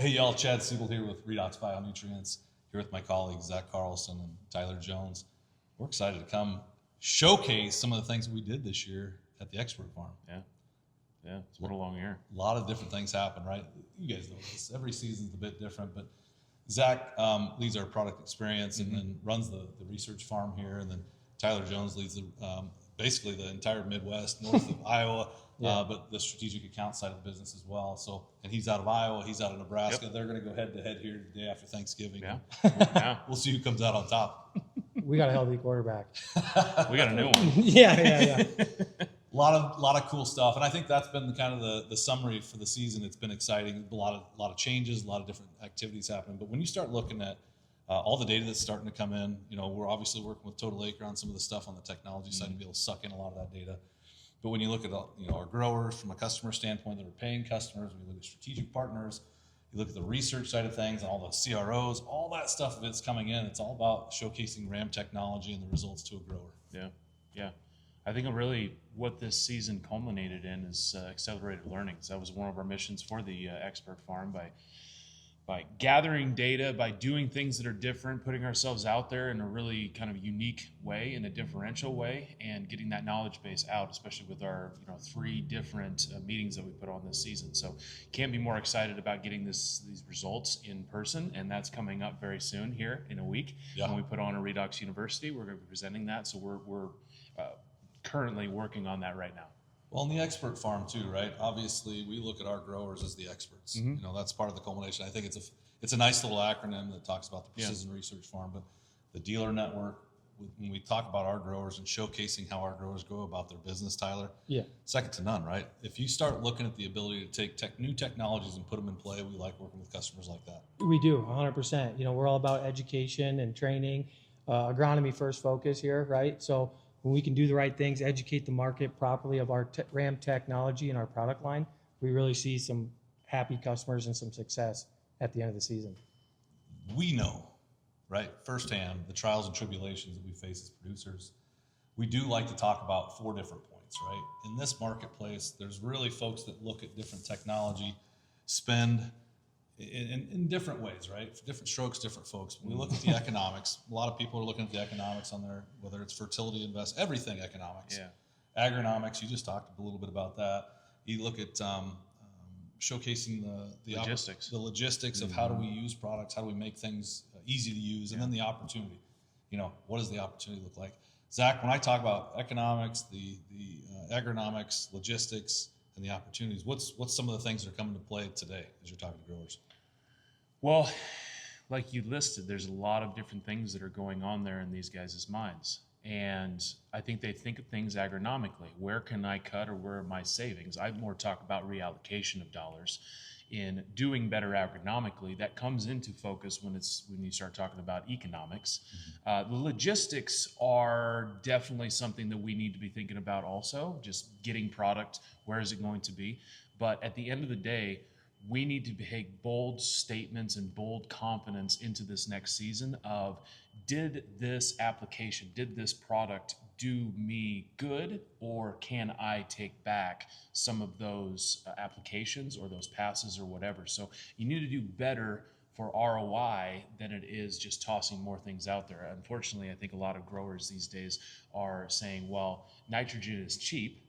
Hey y'all, Chad Scebold here with Redox Bionutrients, here with my colleagues Zach Carlson and Tyler Jones. We're excited to come showcase some of the things that we did this year at the XPRT Farm. Yeah, it's been a long year. A lot of different things happen, right? You guys know this. Every season's a bit different, but Zach leads our product experience and then runs the research farm here, and then Tyler Jones leads basically the entire Midwest, north of Iowa, but the strategic account side of the business as well. So, and he's out of Iowa, he's out of Nebraska. Yep. They're going to go head to head here the day after Thanksgiving. Yeah. We'll see who comes out on top. We got a healthy quarterback. We got a new one. Yeah. A lot of cool stuff, and I think that's been kind of the summary for the season. It's been exciting. A lot of changes, a lot of different activities happening. But when you start looking at all the data that's starting to come in, we're obviously working with Total Acre on some of the stuff on the technology side to be able to suck in a lot of that data. But when you look at our growers from a customer standpoint that are paying customers, when you look at strategic partners, you look at the research side of things and all the CROs, all that stuff that's coming in. It's all about showcasing RAM technology and the results to a grower. Yeah. I think really what this season culminated in is accelerated learnings. That was one of our missions for the XPRT Farm by gathering data, by doing things that are different, putting ourselves out there in a really kind of unique way, in a differential way, and getting that knowledge base out, especially with our 3 different meetings that we put on this season. So can't be more excited about getting these results in person, and that's coming up very soon here in a week. When we put on a Redox University, we're going to be presenting that. So we're currently working on that right now. Well, in the XPRT Farm too, right? Obviously, we look at our growers as the experts. That's part of the culmination. I think it's a nice little acronym that talks about the Precision Research Farm, but the dealer network. When we talk about our growers and showcasing how our growers go about their business, Tyler, second to none, right? If you start looking at the ability to take new technologies and put them in play, we like working with customers like that. We do, 100%. We're all about education and training, agronomy first focus here, right? So when we can do the right things, educate the market properly of our RAM technology and our product line, we really see some happy customers and some success at the end of the season. We know, right, firsthand, the trials and tribulations that we face as producers. We do like to talk about 4 different points, right? In this marketplace, there's really folks that look at different technology, spend in different ways, right? For different strokes, different folks. When we look at the economics, a lot of people are looking at the economics on there, whether it's fertility everything economics. Agronomics, you just talked a little bit about that. You look at showcasing the logistics of how do we use products, how do we make things easy to use, and then the opportunity. What does the opportunity look like? Zach, when I talk about economics, the agronomics, logistics, and the opportunities, what's some of the things that are coming to play today as you're talking to growers? Well, like you listed, there's a lot of different things that are going on there in these guys' minds. And I think they think of things agronomically. Where can I cut, or where are my savings? I more talk about reallocation of dollars in doing better agronomically. That comes into focus when you start talking about economics. The logistics are definitely something that we need to be thinking about also, just getting product, where is it going to be? But at the end of the day, we need to make bold statements and bold confidence into this next season of, did this application, did this product do me good, or can I take back some of those applications or those passes or whatever? So you need to do better for ROI than it is just tossing more things out there. Unfortunately, I think a lot of growers these days are saying, well, nitrogen is cheap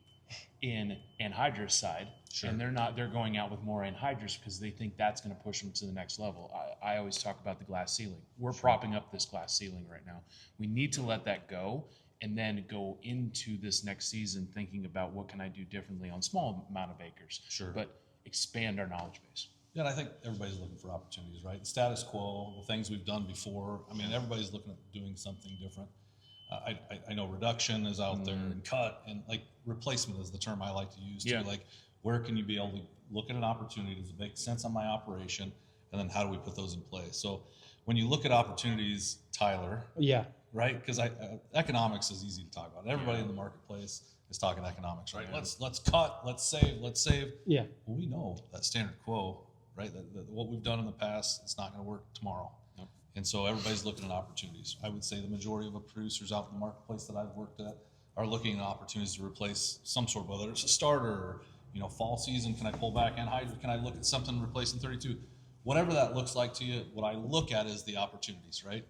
in anhydrous side, and they're going out with more anhydrous because they think that's going to push them to the next level. I always talk about the glass ceiling. We're propping up this glass ceiling right now. We need to let that go and then go into this next season thinking about what can I do differently on small amount of acres, but expand our knowledge base. Yeah, and I think everybody's looking for opportunities, right? The status quo, the things we've done before. I mean, everybody's looking at doing something different. I know reduction is out there, and cut, and like replacement is the term I like to use too. Like, where can you be able to look at an opportunity? Does it make sense on my operation? And then how do we put those in place? So when you look at opportunities, Tyler, right? Because economics is easy to talk about. Everybody in the marketplace is talking economics, right? Let's cut, let's save. Yeah. Well, we know that standard quo, right? That what we've done in the past, it's not going to work tomorrow. And so everybody's looking at opportunities. I would say the majority of the producers out in the marketplace that I've worked at are looking at opportunities to replace some sort of, whether it's a starter or, fall season, can I pull back anhydrous? Can I look at something replacing 32? whatever that looks like to you, what I look at is the opportunities, right?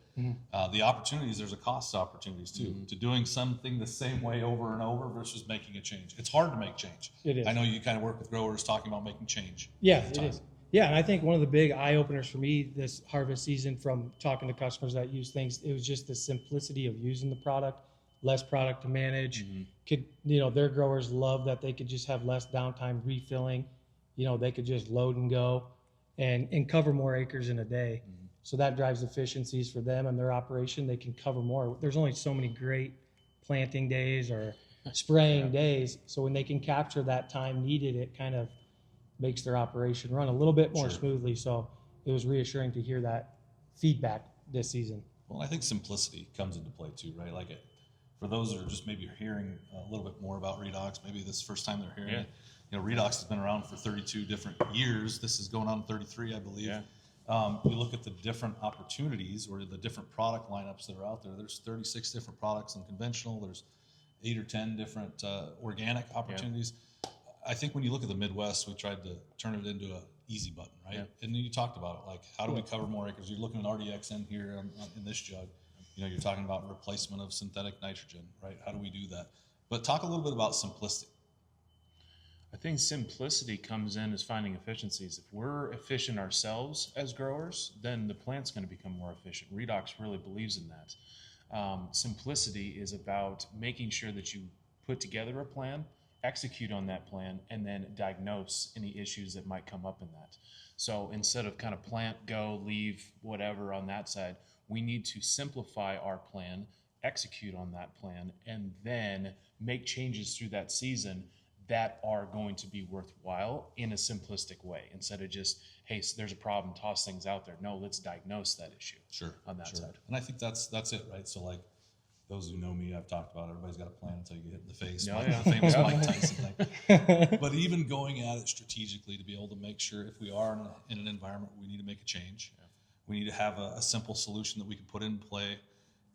The opportunities, there's a cost to opportunities too, to doing something the same way over and over versus making a change. It's hard to make change. It is. I know you kind of work with growers talking about making change. Yeah, it is. Yeah, and I think one of the big eye openers for me this harvest season from talking to customers that use things, it was just the simplicity of using the product, less product to manage. Could, their growers love that they could just have less downtime refilling. They could just load and go and cover more acres in a day. So that drives efficiencies for them and their operation. They can cover more. There's only so many great planting days or spraying days. So when they can capture that time needed, it kind of makes their operation run a little bit more smoothly. So it was reassuring to hear that feedback this season. Well, I think simplicity comes into play too, right? Like for those that are just maybe hearing a little bit more about Redox, maybe this is the first time they're hearing it. Redox has been around for 32 different years. This is going on 33, I believe. You look at the different opportunities or the different product lineups that are out there. There's 36 different products in conventional. There's 8 or 10 different organic opportunities. I think when you look at the Midwest, we tried to turn it into an easy button, right? And then you talked about it, like how do we cover more acres? You're looking at RDX in here in this jug. You're talking about replacement of synthetic nitrogen, right? How do we do that? But talk a little bit about simplicity. I think simplicity comes in as finding efficiencies. If we're efficient ourselves as growers, then the plant's going to become more efficient. Redox really believes in that. Simplicity is about making sure that you put together a plan, execute on that plan, and then diagnose any issues that might come up in that. So instead of kind of plant, go, leave, whatever on that side, we need to simplify our plan, execute on that plan, and then make changes through that season that are going to be worthwhile in a simplistic way, instead of just, hey, so there's a problem, toss things out there. No, let's diagnose that issue on that side. And I think that's it, right? So like those who know me, I've talked about everybody's got a plan until you get hit in the face. The famous Mike Tyson thing. But even going at it strategically to be able to make sure if we are in an environment where we need to make a change, we need to have a simple solution that we can put in play.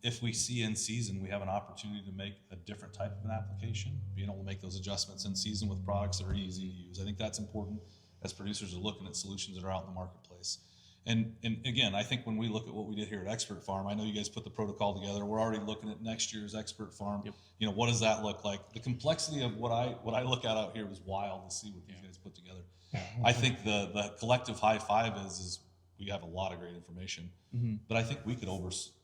If we see in season, we have an opportunity to make a different type of an application, being able to make those adjustments in season with products that are easy to use. I think that's important as producers are looking at solutions that are out in the marketplace. And again, I think when we look at what we did here at XPRT Farm, I know you guys put the protocol together. We're already looking at next year's XPRT Farm. What does that look like? The complexity of what I look at out here is wild to see what these guys put together. I think the collective high five is we have a lot of great information, but I think we could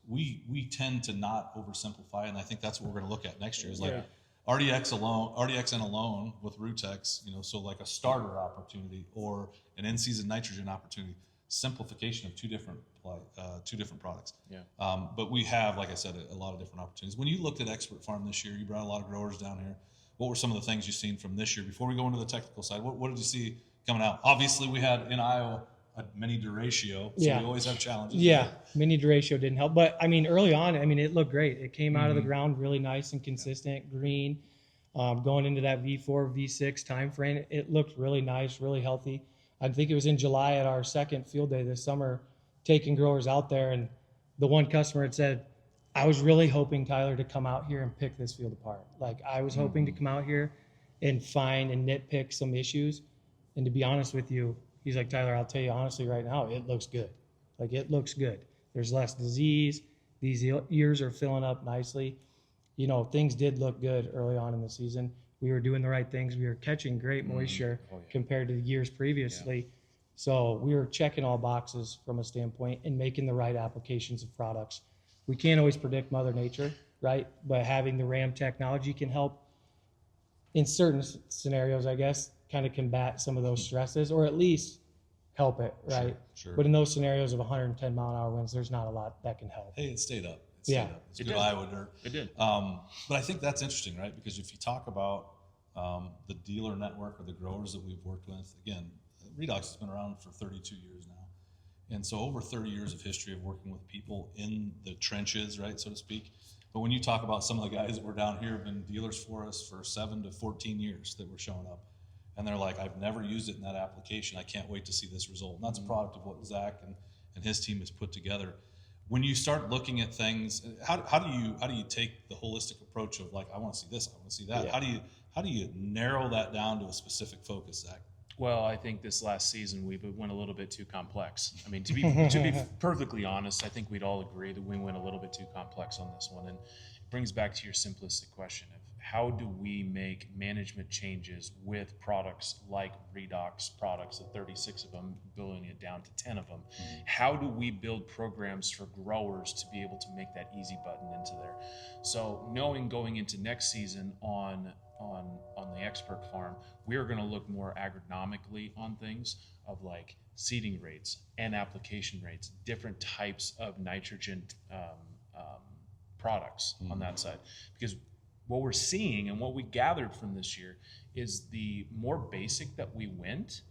we tend to not oversimplify, and I think that's what we're going to look at next year. Is like RDXN alone with Rutex, so like a starter opportunity or an in-season nitrogen opportunity. Simplification of two different products. But we have, like I said, a lot of different opportunities. When you looked at XPRT Farm this year, you brought a lot of growers down here. What were some of the things you've seen from this year? Before we go into the technical side, what did you see coming out? Obviously, we had in Iowa a mini deratio, so we always have challenges. Mini deratio didn't help, but I mean, early on, it looked great. It came out of the ground really nice and consistent, green. Going into that V4, V6 time frame, it looked really nice, really healthy. I think it was in July at our second field day this summer, taking growers out there, and the one customer had said, I was really hoping, Tyler, to come out here and pick this field apart. Like, I was hoping to come out here and find and nitpick some issues. And to be honest with you, he's like, Tyler, I'll tell you honestly right now, it looks good. Like, it looks good. There's less disease. These ears are filling up nicely. Things did look good early on in the season. We were doing the right things. We were catching great moisture compared to the years previously. So we were checking all boxes from a standpoint and making the right applications of products. We can't always predict Mother Nature, right? But having the RAM technology can help in certain scenarios, I guess, kind of combat some of those stresses, or at least help it, right? Sure. But in those scenarios of 110 mile an hour winds, there's not a lot that can help. Hey, it stayed up. It's good Iowa dirt. It did. But I think that's interesting, right? Because if you talk about the dealer network or the growers that we've worked with, again, Redox has been around for 32 years now. And so over 30 years of history of working with people in the trenches, right, so to speak. But when you talk about some of the guys that were down here have been dealers for us for 7 to 14 years that were showing up. And they're like, I've never used it in that application. I can't wait to see this result. And that's a product of what Zach and his team has put together. When you start looking at things, how do you take the holistic approach of like, I want to see this, I want to see that? How do you narrow that down to a specific focus, Zach? Well, I think this last season we went a little bit too complex. I mean, to be perfectly honest, I think we'd all agree that we went a little bit too complex on this one. And it brings back to your simplistic question of how do we make management changes with products like Redox products, the 36 of them, building it down to 10 of them. How do we build programs for growers to be able to make that easy button into there? So knowing going into next season on the Expert Farm, we are going to look more agronomically on things of like seeding rates and application rates, different types of nitrogen products on that side. Because what we're seeing and what we gathered from this year is the more basic that we went,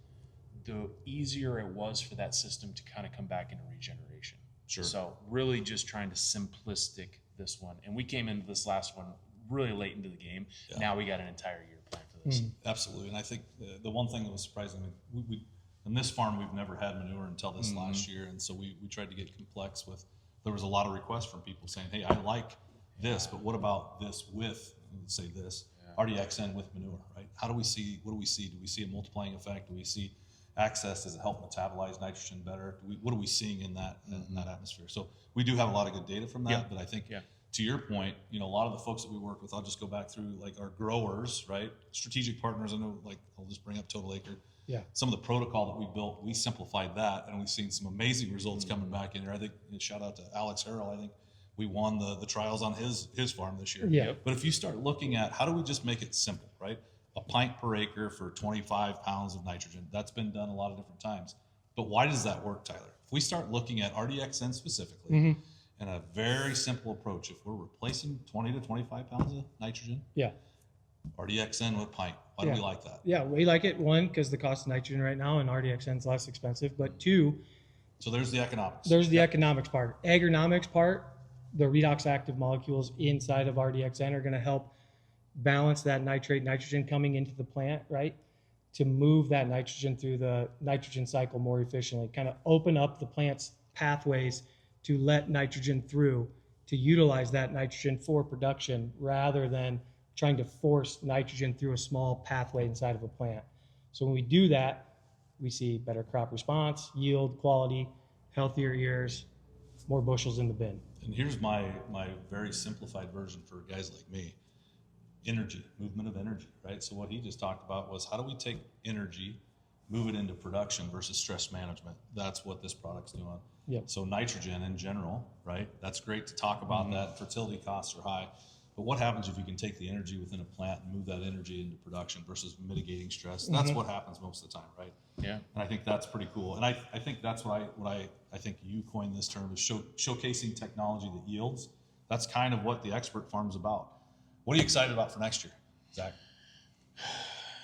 the easier it was for that system to kind of come back into regeneration. Sure. So really just trying to simplistic this one. And we came into this last one really late into the game. Yeah. Now we got an entire year planned for this. Absolutely. And I think the one thing that was surprising, we on this farm, we've never had manure until this last year. And so we tried to get complex with, there was a lot of requests from people saying, hey, I like this, but what about this with, say this, RDXN with manure, right? What do we see? Do we see a multiplying effect? Do we see access? Does it help metabolize nitrogen better? What are we seeing in that in that atmosphere? So we do have a lot of good data from that, but I think to your point, a lot of the folks that we work with, I'll just go back through like our growers, right? Strategic partners, I know, like I'll just bring up Total Acre. Yeah. Some of the protocol that we built, we simplified that, and we've seen some amazing results coming back in here. I think, shout out to Alex Harrell, I think we won the trials on his farm this year. Yeah. But if you start looking at how do we just make it simple, right? A pint per acre for 25 pounds of nitrogen, that's been done a lot of different times. But why does that work, Tyler? If we start looking at RDXN specifically, and a very simple approach, if we're replacing 20 to 25 pounds of nitrogen, RDXN with pint. Why do we like that? Yeah, we like it, one, because the cost of nitrogen right now and RDXN is less expensive, but two, so there's the economics. There's the economics part. Agronomics part, the redox active molecules inside of RDXN are going to help balance that nitrate nitrogen coming into the plant, right? To move that nitrogen through the nitrogen cycle more efficiently, kind of open up the plant's pathways to let nitrogen through, to utilize that nitrogen for production rather than trying to force nitrogen through a small pathway inside of a plant. So when we do that, we see better crop response, yield, quality, healthier ears, more bushels in the bin. And here's my very simplified version for guys like me. Energy, movement of energy, right? So what he just talked about was how do we take energy, move it into production versus stress management? That's what this product's doing. Yep. So nitrogen in general, right? That's great to talk about that. Fertility costs are high. But what happens if you can take the energy within a plant and move that energy into production versus mitigating stress? That's what happens most of the time, right? Yeah. And I think that's pretty cool. And I think that's what I think you coined this term is showcasing technology that yields. That's kind of what the Expert Farm's about. What are you excited about for next year, Zach?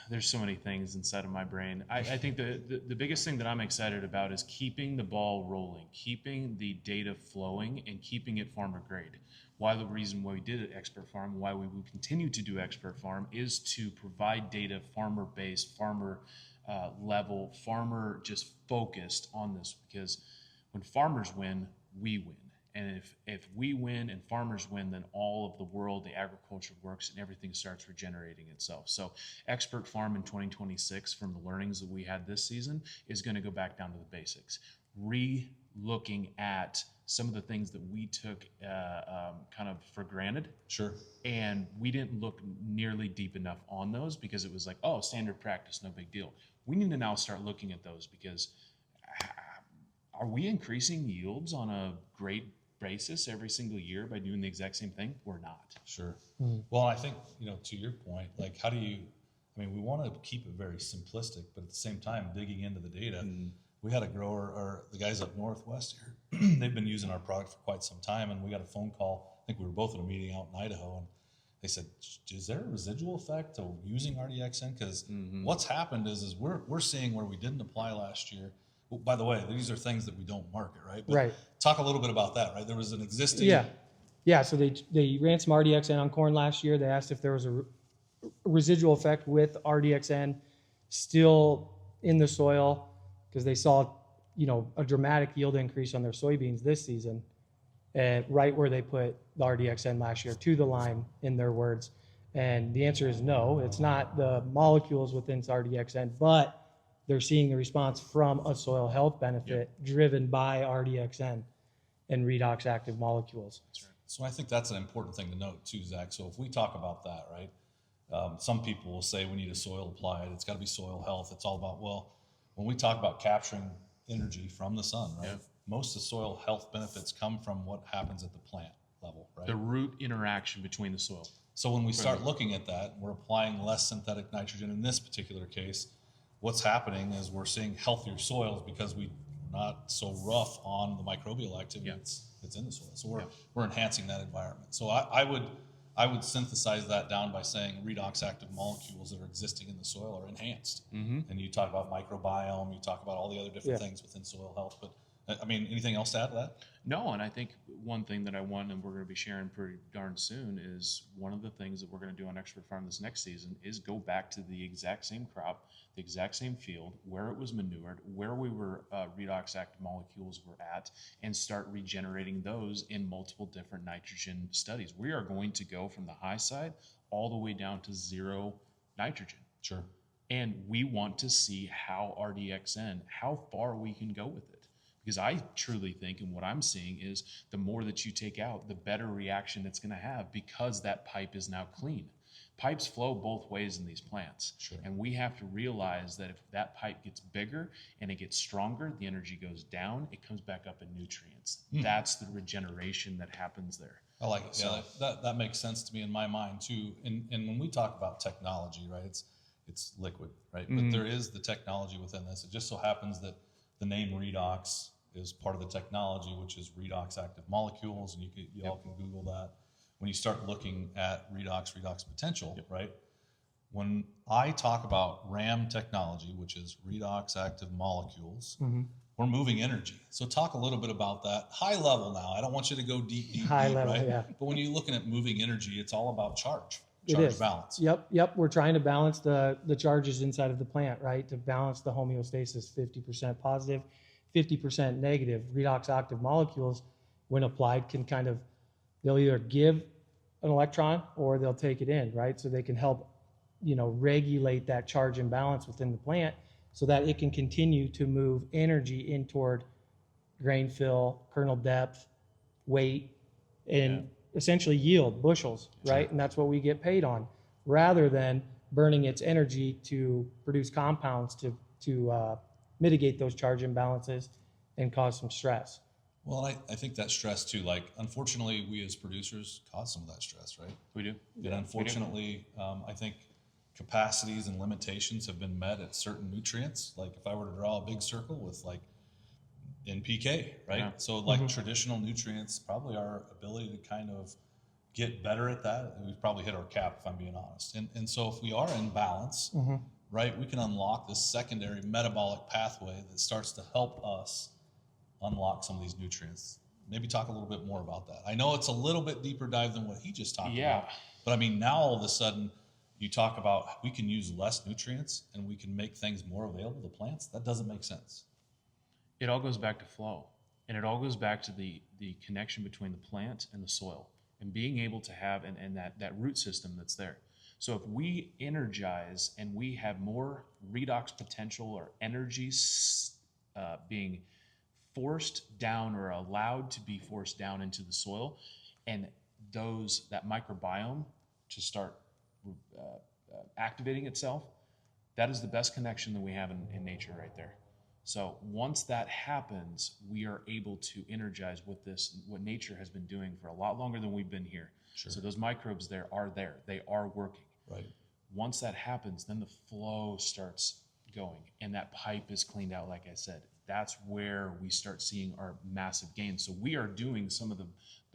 There's so many things inside of my brain. I think the biggest thing that I'm excited about is keeping the ball rolling, keeping the data flowing, and keeping it farmer grade. The reason why we did it Expert Farm, why we will continue to do Expert Farm, is to provide data farmer-based, farmer level, farmer just focused on this. Because when farmers win, we win. And if we win and farmers win, then all of the world, the agriculture works and everything starts regenerating itself. So Expert Farm in 2026, from the learnings that we had this season, is going to go back down to the basics. Re-looking at some of the things that we took kind of for granted. Sure. And we didn't look nearly deep enough on those because it was like, oh, standard practice, no big deal. We need to now start looking at those because are we increasing yields on a great basis every single year by doing the exact same thing? We're not. Sure. Well, I think, to your point, like how do you, we want to keep it very simplistic, but at the same time, digging into the data. We had a grower, or the guys up Northwest here, they've been using our product for quite some time, and we got a phone call. I think we were both at a meeting out in Idaho, and they said, is there a residual effect to using RDXN? Because what's happened is we're seeing where we didn't apply last year. Well, by the way, these are things that we don't market, right? But right. Talk a little bit about that, right? There was an existing... Yeah, so they ran some RDXN on corn last year. They asked if there was a residual effect with RDXN still in the soil because they saw, a dramatic yield increase on their soybeans this season, and right where they put the RDXN last year, to the line, in their words. And the answer is no. It's not the molecules within RDXN, but they're seeing the response from a soil health benefit driven by RDXN and Redox active molecules. That's right. So I think that's an important thing to note too, Zach. So if we talk about that, right? Some people will say we need a soil applied. It's got to be soil health. It's all about, well, when we talk about capturing energy from the sun, right? Yeah. Most of soil health benefits come from what happens at the plant level, right? The root interaction between the soil. So when we start looking at that, we're applying less synthetic nitrogen in this particular case. What's happening is we're seeing healthier soils because we're not so rough on the microbial activity that's in the soil. So we're enhancing that environment. So I would synthesize that down by saying redox active molecules that are existing in the soil are enhanced. And you talk about microbiome, you talk about all the other different things within soil health. But I mean, anything else to add to that? No, and I think one thing that I want, and we're going to be sharing pretty darn soon, is one of the things that we're going to do on XPRT Farm this next season is go back to the exact same crop, the exact same field, where it was manured, where we were redox active molecules were at, and start regenerating those in multiple different nitrogen studies. We are going to go from the high side all the way down to 0 nitrogen. Sure. And we want to see how RDXN, how far we can go with it. Because I truly think, and what I'm seeing is the more that you take out, the better reaction it's going to have because that pipe is now clean. Pipes flow both ways in these plants. Sure. And we have to realize that if that pipe gets bigger and it gets stronger, the energy goes down, it comes back up in nutrients. That's the regeneration that happens there. I like it. Yeah, that makes sense to me in my mind too. And when we talk about technology, right, it's liquid, right? But there is the technology within this. It just so happens that the name redox is part of the technology, which is redox active molecules, and you all can Google that. When you start looking at redox potential, right? When I talk about RAM technology, which is redox active molecules, we're moving energy. So talk a little bit about that. High level now. I don't want you to go deep, High level, right? yeah. But when you're looking at moving energy, it's all about charge It is. balance. Yep. We're trying to balance the charges inside of the plant, right? To balance the homeostasis, 50% positive, 50% negative. Redox active molecules, when applied, can kind of, they'll either give an electron or they'll take it in, right? So they can help, regulate that charge imbalance within the plant so that it can continue to move energy in toward grain fill, kernel depth, weight, and essentially yield, bushels, right? Sure. And that's what we get paid on, rather than burning its energy to produce compounds to mitigate those charge imbalances and cause some stress. Well, I think that stress too, like, unfortunately, we as producers cause some of that stress, right? We do. And unfortunately, I think capacities and limitations have been met at certain nutrients. Like if I were to draw a big circle with like NPK, right? Yeah. So like traditional nutrients, probably our ability to kind of get better at that, we've probably hit our cap, if I'm being honest. And so if we are in balance, right, we can unlock this secondary metabolic pathway that starts to help us unlock some of these nutrients. Maybe talk a little bit more about that. I know it's a little bit deeper dive than what he just talked about, but I mean, now all of a sudden you talk about we can use less nutrients and we can make things more available to plants. That doesn't make sense. It all goes back to flow, and it all goes back to the connection between the plant and the soil and being able to have and that root system that's there. So if we energize and we have more redox potential or energy being forced down or allowed to be forced down into the soil, and that microbiome to start activating itself, that is the best connection that we have in nature right there. So once that happens, we are able to energize what nature has been doing for a lot longer than we've been here. Sure. So those microbes there, they are working. Right. Once that happens, then the flow starts going and that pipe is cleaned out, like I said. That's where we start seeing our massive gains. So we are doing some of the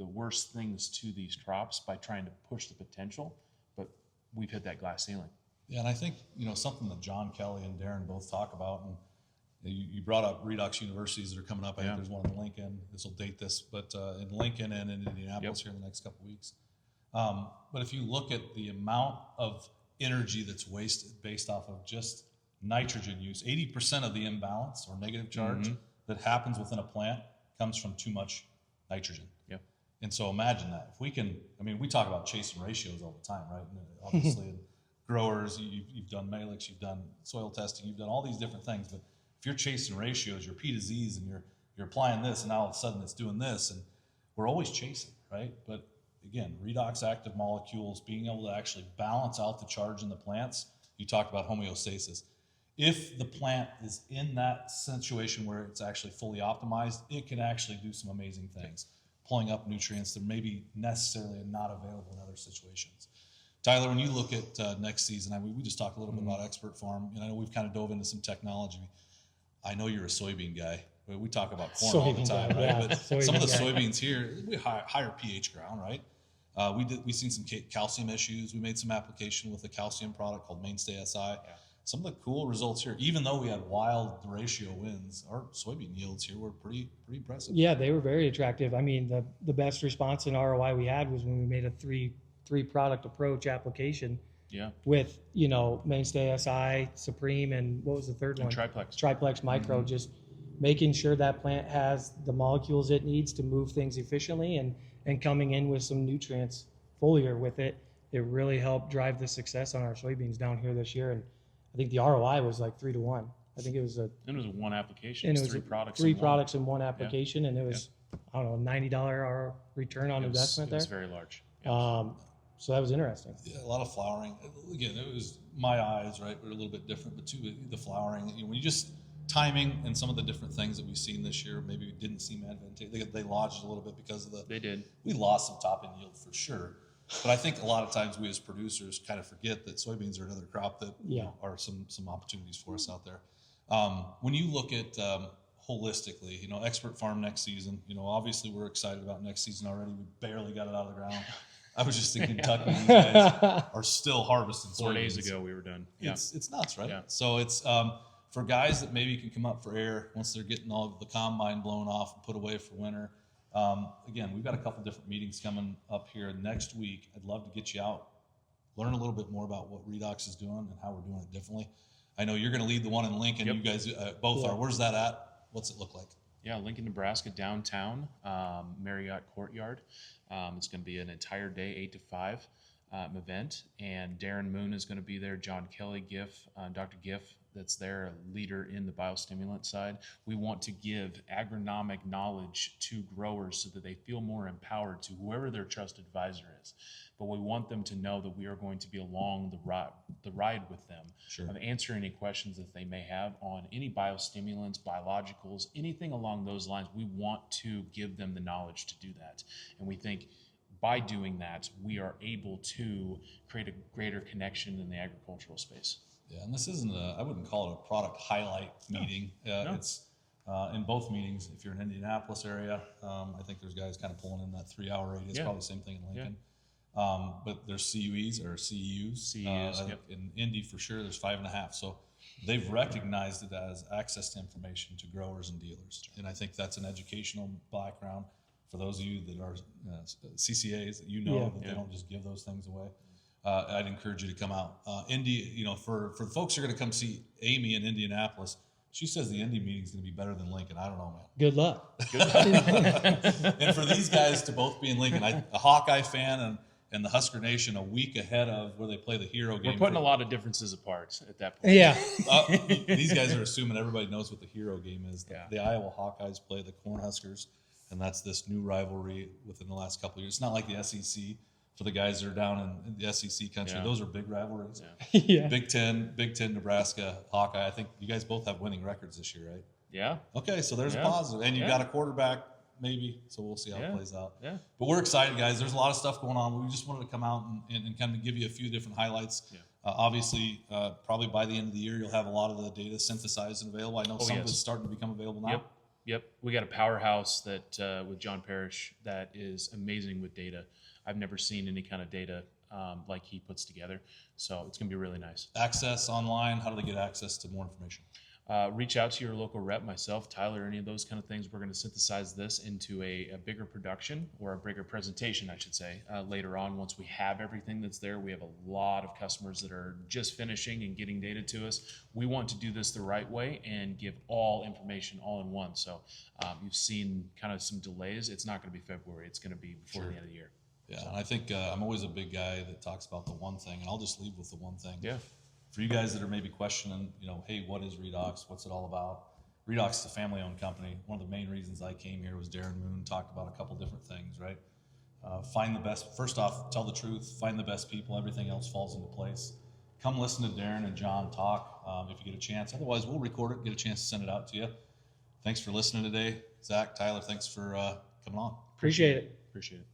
worst things to these crops by trying to push the potential, but we've hit that glass ceiling. Yeah, and I think, something that John Kelly and Darren both talk about, and you brought up redox universities that are coming up. I think there's one in Lincoln. This will date this, but in Lincoln and in Indianapolis here in the next couple of weeks. But if you look at the amount of energy that's wasted based off of just nitrogen use, 80% of the imbalance or negative charge that happens within a plant comes from too much nitrogen. Yeah. And so imagine that. If we can, we talk about chasing ratios all the time, right? And obviously, growers, you've done Malix, you've done soil testing, you've done all these different things. But if you're chasing ratios, your P to Z's, and you're applying this, and now all of a sudden it's doing this, and we're always chasing, right? But again, redox active molecules, being able to actually balance out the charge in the plants. You talked about homeostasis. If the plant is in that situation where it's actually fully optimized, it can actually do some amazing things, pulling up nutrients that maybe necessarily are not available in other situations. Tyler, when you look at next season, we just talked a little bit about Expert Farm, and I know we've kind of dove into some technology. I know you're a soybean guy. We talk about corn all the time, right? Yeah, but some of the soybeans here, we higher pH ground, right? We seen some calcium issues. We made some application with a calcium product called Mainstay SI. Yeah. Some of the cool results here, even though we had wild ratio winds, our soybean yields here were pretty impressive. Yeah, they were very attractive. I mean, the best response in ROI we had was when we made a three product approach application. Yeah. With Mainstay SI, Supreme, and what was the third one? Triplex Micro. Just making sure that plant has the molecules it needs to move things efficiently, and coming in with some nutrients foliar with it. It really helped drive the success on our soybeans down here this year. And I think the ROI was like 3 to 1. I think it was one application. And it was three products. products in one application, and it was I don't know, $90 return on investment there. It was very large. Yeah. So that was interesting. Yeah, a lot of flowering. Again, it was my eyes, right? Were a little bit different, but too, the flowering. When you just timing and some of the different things that we've seen this year, maybe didn't seem advantageous. They lodged a little bit because of They did. We lost some top end yield for sure. But I think a lot of times we as producers kind of forget that soybeans are another crop that are some opportunities for us out there. When you look at holistically, Expert Farm next season, obviously we're excited about next season already. We barely got it out of the ground. I was just in Kentucky. These guys are still harvesting soybeans. 4 days ago we were done. Yeah. It's nuts, right? Yeah. So it's for guys that maybe can come up for air once they're getting all of the combine blown off and put away for winter. Again, we've got a couple different meetings coming up here next week. I'd love to get you out, learn a little bit more about what Redox is doing and how we're doing it differently. I know you're going to lead the one in Lincoln. Yep. You guys both are. Where's that at? What's it look like? Yeah, Lincoln, Nebraska, downtown, Marriott Courtyard. It's going to be an entire day, 8 to 5 event. And Darren Moon is going to be there, John Kelly, Dr. Giff, that's there, a leader in the biostimulant side. We want to give agronomic knowledge to growers so that they feel more empowered to whoever their trusted advisor is. But we want them to know that we are going to be along the ride with them, Sure. of answering any questions that they may have on any biostimulants, biologicals, anything along those lines. We want to give them the knowledge to do that. And we think by doing that, we are able to create a greater connection in the agricultural space. Yeah, and this isn't I wouldn't call it a product highlight meeting. No. It's in both meetings. If you're in Indianapolis area, I think there's guys kind of pulling in that 3-hour radius, probably the same thing in Lincoln. But there's CUEs or CEUs. In Indy for sure, there's 5.5. So they've recognized it as access to information to growers and dealers. And I think that's an educational background for those of you that are CCAs, that that they don't just give those things away. I'd encourage you to come out. Indy, for the folks who are going to come see Amy in Indianapolis, she says the Indy meeting is going to be better than Lincoln. I don't know, man. Good luck. And for these guys to both be in Lincoln, a Hawkeye fan and the Husker Nation a week ahead of where they play the hero game. We're putting a lot of differences apart at that point. Yeah. These guys are assuming everybody knows what the hero game is. The Iowa Hawkeyes play the Cornhuskers, and that's this new rivalry within the last couple of years. It's not like the SEC. For the guys that are down in the SEC country, those are big rivalries. Yeah. Big Ten, Nebraska, Hawkeye. I think you guys both have winning records this year, right? Yeah. Okay, so there's a positive. And you've got a quarterback, maybe, so we'll see how it plays out. Yeah. But we're excited, guys. There's a lot of stuff going on. We just wanted to come out and kind of give you a few different highlights. Yeah. Obviously, probably by the end of the year, you'll have a lot of the data synthesized and available. I know some of it's starting to become available now. Yep. We got a powerhouse that with John Parrish that is amazing with data. I've never seen any kind of data like he puts together. So it's going to be really nice. Access online, how do they get access to more information? Reach out to your local rep, myself, Tyler, any of those kind of things. We're going to synthesize this into a bigger production, or a bigger presentation, I should say, later on. Once we have everything that's there, we have a lot of customers that are just finishing and getting data to us. We want to do this the right way and give all information all in one. So you've seen kind of some delays. It's not going to be February. It's going to be before the end of the year. Yeah, and I think I'm always a big guy that talks about the one thing, and I'll just leave with the one thing. Yeah. For you guys that are maybe questioning, hey, what is Redox? What's it all about? Redox is a family-owned company. One of the main reasons I came here was Darren Moon talked about a couple different things, right? Find the best. First off, tell the truth. Find the best people. Everything else falls into place. Come listen to Darren and John talk if you get a chance. Otherwise, we'll record it, get a chance to send it out to you. Thanks for listening today. Zach, Tyler, thanks for coming on. Appreciate it. Appreciate it.